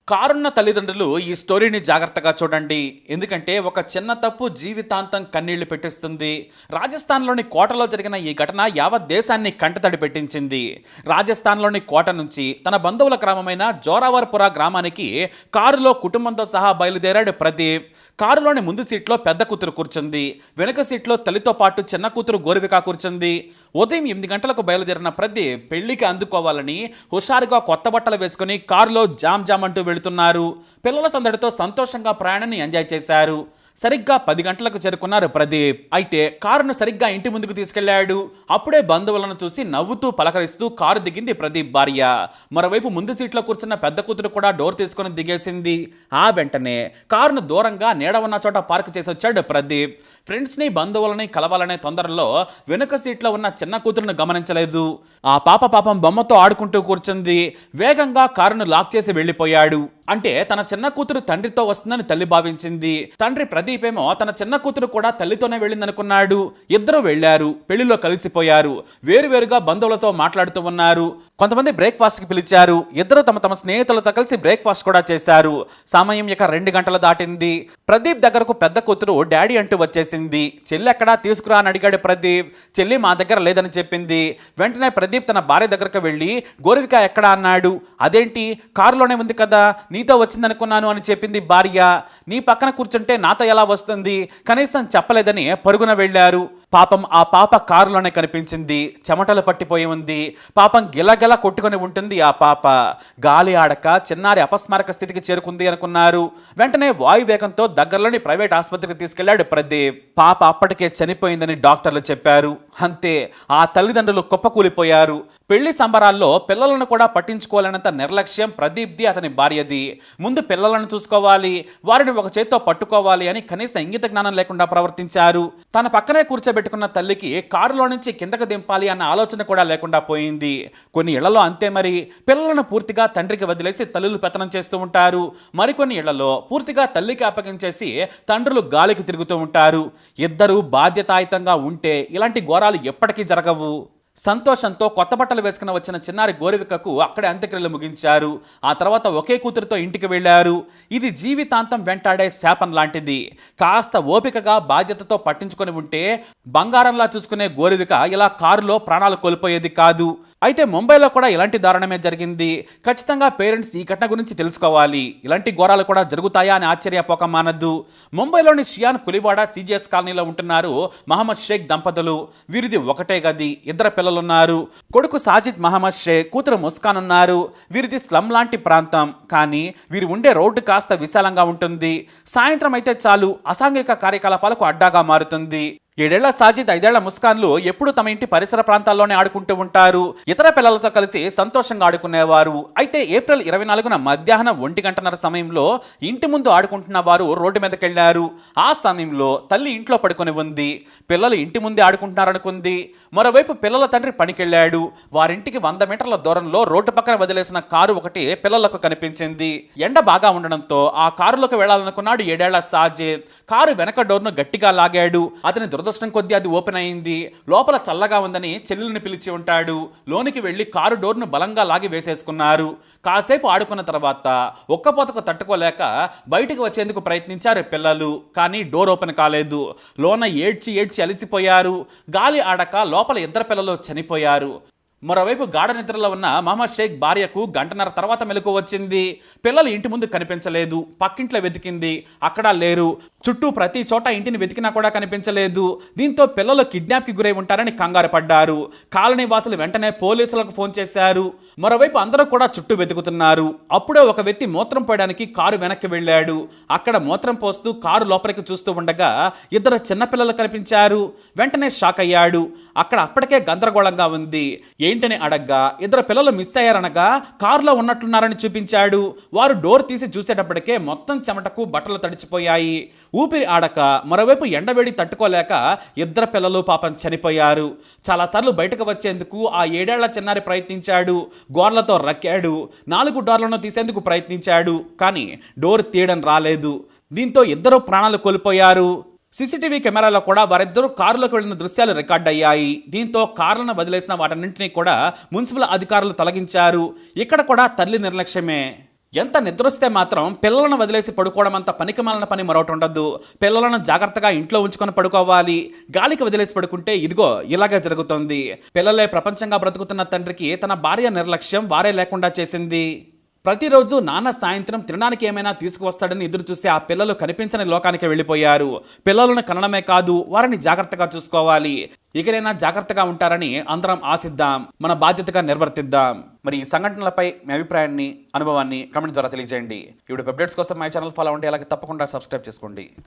కారున్న తల్లిదండ్రులు ఈ స్టోరీని జాగ్రత్తగా చూడండి. ఎందుకంటే ఒక చిన్న తప్పు జీవితాంతం కన్నీళ్లు పెట్టిస్తుంది. రాజస్థాన్లోని కోటలో జరిగిన ఈ ఘటన యావత్ దేశాన్ని కంటతడి పెట్టించింది. రాజస్థాన్లోని కోట నుంచి తన బంధువుల గ్రామమైన జోరావర్పుర గ్రామానికి కారులో కుటుంబంతో సహా బయలుదేరాడు ప్రదీప్. కారులోని ముందు సీట్లో పెద్ద కూతురు కూర్చుంది. వెనుక సీట్లో తల్లితో పాటు చిన్న కూతురు గోరివిక కూర్చుంది. ఉదయం 8 గంటలకు బయలుదేరిన ప్రదీప్ పెళ్లికి అందుకోవాలని హుషారుగా కొత్త బట్టలు వేసుకుని కారులో జామ్ జామ్ అంటూ వెళుతున్నారు. పిల్లల సందడితో సంతోషంగా ప్రయాణాన్ని ఎంజాయ్ చేశారు. సరిగ్గా 10 గంటలకు చేరుకున్నారు ప్రదీప్. అయితే కారును సరిగ్గా ఇంటి ముందుకు తీసుకెళ్లాడు. అప్పుడే బంధువులను చూసి నవ్వుతూ పలకరిస్తూ కారు దిగింది ప్రదీప్ భార్య. మరోవైపు ముందు సీట్లో కూర్చున్న పెద్ద కూతురు కూడా డోర్ తీసుకుని దిగేసింది. ఆ వెంటనే కారును దూరంగా నీడ ఉన్న చోట పార్క్ చేసి వచ్చాడు ప్రదీప్. ఫ్రెండ్స్ని బంధువులని కలవాలనే తొందరలో వెనుక సీట్లో ఉన్న చిన్న కూతురును గమనించలేదు. ఆ పాపం బొమ్మతో ఆడుకుంటూ కూర్చుంది. వేగంగా కారును లాక్ చేసి వెళ్లిపోయాడు. అంటే తన చిన్న కూతురు తండ్రితో వస్తుందని తల్లి భావించింది. తండ్రి ప్రదీప్ ఏమో తన చిన్న కూతురు కూడా తల్లితోనే వెళ్ళిందనుకున్నాడు. ఇద్దరు వెళ్లారు. పెళ్లిలో కలిసిపోయారు. వేరువేరుగా బంధువులతో మాట్లాడుతూ ఉన్నారు. కొంతమంది బ్రేక్ఫాస్ట్కి పిలిచారు. ఇద్దరు తమ తమ స్నేహితులతో కలిసి బ్రేక్ఫాస్ట్ కూడా చేశారు. సమయం ఇక 2 గంటలు దాటింది. ప్రదీప్ దగ్గరకు పెద్ద కూతురు డాడీ అంటూ వచ్చేసింది. చెల్లి ఎక్కడా తీసుకురా అని అడిగాడు ప్రదీప్. చెల్లి మా దగ్గర లేదని చెప్పింది. వెంటనే ప్రదీప్ తన భార్య దగ్గరకు వెళ్ళి గోరివిక ఎక్కడా అన్నాడు. అదేంటి కారులోనే ఉంది కదా, నీతో వచ్చిందనుకున్నాను అని చెప్పింది భార్య. నీ పక్కన కూర్చుంటే నాతో ఎలా వస్తుంది, కనీసం చెప్పలేదని పరుగున వెళ్ళారు. పాపం ఆ పాప కారులోనే కనిపించింది. చెమటలు పట్టిపోయి ఉంది. పాపం గిలగిల కొట్టుకొని ఉంటుంది ఆ పాప. గాలి ఆడక చిన్నారి అపస్మారక స్థితికి చేరుకుంది అనుకున్నారు. వెంటనే వాయువేగంతో దగ్గరలోని ప్రైవేట్ ఆసుపత్రికి తీసుకెళ్లాడు ప్రదీప్. పాప అప్పటికే చనిపోయిందని డాక్టర్లు చెప్పారు. అంతే, ఆ తల్లిదండ్రులు కుప్పకూలిపోయారు. పెళ్లి సంబరాల్లో పిల్లలను కూడా పట్టించుకోలేనంత నిర్లక్ష్యం ప్రదీప్ది, అతని భార్యది. ముందు పిల్లలను చూసుకోవాలి, వారిని ఒక చేత్తో పట్టుకోవాలి అని కనీస ఇంగిత జ్ఞానం లేకుండా ప్రవర్తించారు. తన పక్కనే కూర్చోబెట్టుకున్న తల్లికి కారులో నుంచి కిందకు దింపాలి అన్న ఆలోచన కూడా లేకుండా పోయింది. కొన్ని ఇళ్లలో అంతే మరి. పిల్లలను పూర్తిగా తండ్రికి వదిలేసి తల్లులు పెత్తనం చేస్తూ ఉంటారు. మరికొన్ని ఇళ్లలో పూర్తిగా తల్లికి అప్పగించేసి తండ్రులు గాలికి తిరుగుతూ ఉంటారు. ఇద్దరు బాధ్యతాయుతంగా ఉంటే ఇలాంటి ఘోరాలు ఎప్పటికీ జరగవు. సంతోషంతో కొత్త బట్టలు వేసుకుని వచ్చిన చిన్నారి గోరివికకు అక్కడే అంత్యక్రియలు ముగించారు. ఆ తర్వాత ఒకే కూతురుతో ఇంటికి వెళ్లారు. ఇది జీవితాంతం వెంటాడే శాపం లాంటిది. కాస్త ఓపికగా బాధ్యతతో పట్టించుకొని ఉంటే బంగారంలా చూసుకునే గోరివిక ఇలా కారులో ప్రాణాలు కోల్పోయేది కాదు. అయితే ముంబైలో కూడా ఇలాంటి దారుణమే జరిగింది. ఖచ్చితంగా పేరెంట్స్ ఈ ఘటన గురించి తెలుసుకోవాలి. ఇలాంటి ఘోరాలు కూడా జరుగుతాయా అని ఆశ్చర్యపోక మానద్దు. ముంబైలోని షియాన్ కులివాడ సిజిఎస్ కాలనీలో ఉంటున్నారు మహమ్మద్ షేక్ దంపతులు. వీరిది ఒకటే గది, ఇద్దరు పిల్లలున్నారు. కొడుకు సాజిద్ మహమ్మద్ షేక్, కూతురు ముస్కాన్ ఉన్నారు. వీరిది స్లమ్ లాంటి ప్రాంతం. కానీ వీరు ఉండే రోడ్డు కాస్త విశాలంగా ఉంటుంది. సాయంత్రం అయితే చాలు అసాంఘిక కార్యకలాపాలకు అడ్డాగా మారుతుంది. 7 ఏళ్ల సాజిద్, 5 ఏళ్ల ముస్కాన్లు ఎప్పుడు తమ ఇంటి పరిసర ప్రాంతాల్లోనే ఆడుకుంటూ ఉంటారు. ఇతర పిల్లలతో కలిసి సంతోషంగా ఆడుకునేవారు. అయితే ఏప్రిల్ 24న మధ్యాహ్నం 1:30 సమయంలో ఇంటి ముందు ఆడుకుంటున్న వారు రోడ్డు మీదకి వెళ్లారు. ఆ సమయంలో తల్లి ఇంట్లో పడుకొని ఉంది. పిల్లలు ఇంటి ముందే ఆడుకుంటున్నారనుకుంది. మరోవైపు పిల్లల తండ్రి పనికెళ్లాడు. వారింటికి 100 మీటర్ల దూరంలో రోడ్డు పక్కన వదిలేసిన కారు ఒకటి పిల్లలకు కనిపించింది. ఎండ బాగా ఉండడంతో ఆ కారులోకి వెళ్లాలనుకున్నాడు 7 ఏళ్ల సాజిద్. కారు వెనక డోర్ను గట్టిగా లాగాడు. అతని దురదృష్టం కొద్దీ అది ఓపెన్ అయింది. లోపల చల్లగా ఉందని చెల్లెల్ని పిలిచి ఉంటాడు. లోనికి వెళ్లి కారు డోర్ను బలంగా లాగి వేసేసుకున్నారు. కాసేపు ఆడుకున్న తర్వాత ఒక్కపోతకు తట్టుకోలేక బయటికి వచ్చేందుకు ప్రయత్నించారు పిల్లలు. కానీ డోర్ ఓపెన్ కాలేదు. లోన ఏడ్చి అలిసిపోయారు. గాలి ఆడక లోపల ఇద్దరు పిల్లలు చనిపోయారు. మరోవైపు గాఢ నిద్రలో ఉన్న మహమ్మద్ షేక్ భార్యకు 1.5 గంటల తర్వాత మెలకు వచ్చింది. పిల్లలు ఇంటి ముందు కనిపించలేదు. పక్కింట్లో వెతికింది, అక్కడా లేరు. చుట్టూ ప్రతి చోట ఇంటిని వెతికినా కూడా కనిపించలేదు. దీంతో పిల్లలు కిడ్నాప్కి గురై ఉంటారని కంగారు పడ్డారు. కాలనీ వాసులు వెంటనే పోలీసులకు ఫోన్ చేశారు. మరోవైపు అందరూ కూడా చుట్టూ వెతుకుతున్నారు. అప్పుడే ఒక వ్యక్తి మూత్రం పోయడానికి కారు వెనక్కి వెళ్ళాడు. అక్కడ మూత్రం పోస్తూ కారు లోపలికి చూస్తూ ఉండగా ఇద్దరు చిన్నపిల్లలు కనిపించారు. వెంటనే షాక్ అయ్యాడు. అక్కడ అప్పటికే గందరగోళంగా ఉంది. ఏంటని అడగ్గా ఇద్దరు పిల్లలు మిస్ అయ్యారనగా కారులో ఉన్నట్లున్నారని చూపించాడు. వారు డోర్ తీసి చూసేటప్పటికే మొత్తం చెమటకు బట్టలు తడిచిపోయాయి. ఊపిరి ఆడక మరోవైపు ఎండవేడి తట్టుకోలేక ఇద్దరు పిల్లలు పాపం చనిపోయారు. చాలాసార్లు బయటకు వచ్చేందుకు ఆ 7 ఏళ్ల చిన్నారి ప్రయత్నించాడు. గోర్లతో రక్కాడు. 4 డోర్లను తీసేందుకు ప్రయత్నించాడు. కానీ డోర్ తీయడం రాలేదు. దీంతో ఇద్దరు ప్రాణాలు కోల్పోయారు. సీసీటీవీ కెమెరాలో కూడా వారిద్దరూ కారులోకి వెళ్లిన దృశ్యాలు రికార్డ్ అయ్యాయి. దీంతో కార్లను వదిలేసిన వాటన్నింటినీ కూడా మున్సిపల్ అధికారులు తొలగించారు. ఇక్కడ కూడా తల్లి నిర్లక్ష్యమే. ఎంత నిద్రొస్తే మాత్రం పిల్లలను వదిలేసి పడుకోవడం అంత పనికిమాలిన పని మరొకటి ఉండదు. పిల్లలను జాగ్రత్తగా ఇంట్లో ఉంచుకొని పడుకోవాలి. గాలికి వదిలేసి పడుకుంటే ఇదిగో ఇలాగే జరుగుతుంది. పిల్లలే ప్రపంచంగా బ్రతుకుతున్న తండ్రికి తన భార్య నిర్లక్ష్యం వారే లేకుండా చేసింది. ప్రతిరోజు నాన్న సాయంత్రం తినడానికి ఏమైనా తీసుకువస్తాడని ఎదురు చూస్తే ఆ పిల్లలు కనిపించని లోకానికి వెళ్ళిపోయారు. పిల్లలను కనడమే కాదు, వారిని జాగ్రత్తగా చూసుకోవాలి. ఇకనైనా జాగ్రత్తగా ఉంటారని అందరం ఆశిద్దాం, మన బాధ్యతగా నిర్వర్తిద్దాం. మరి ఈ సంఘటనలపై మీ అభిప్రాయాన్ని, అనుభవాన్ని కామెంట్ ద్వారా తెలియజేయండి. ఇప్పుడు అప్డేట్స్ కోసం మై ఛానల్ ఫాలో అవ్వండి, అలాగే తప్పకుండా సబ్స్క్రైబ్ చేసుకోండి.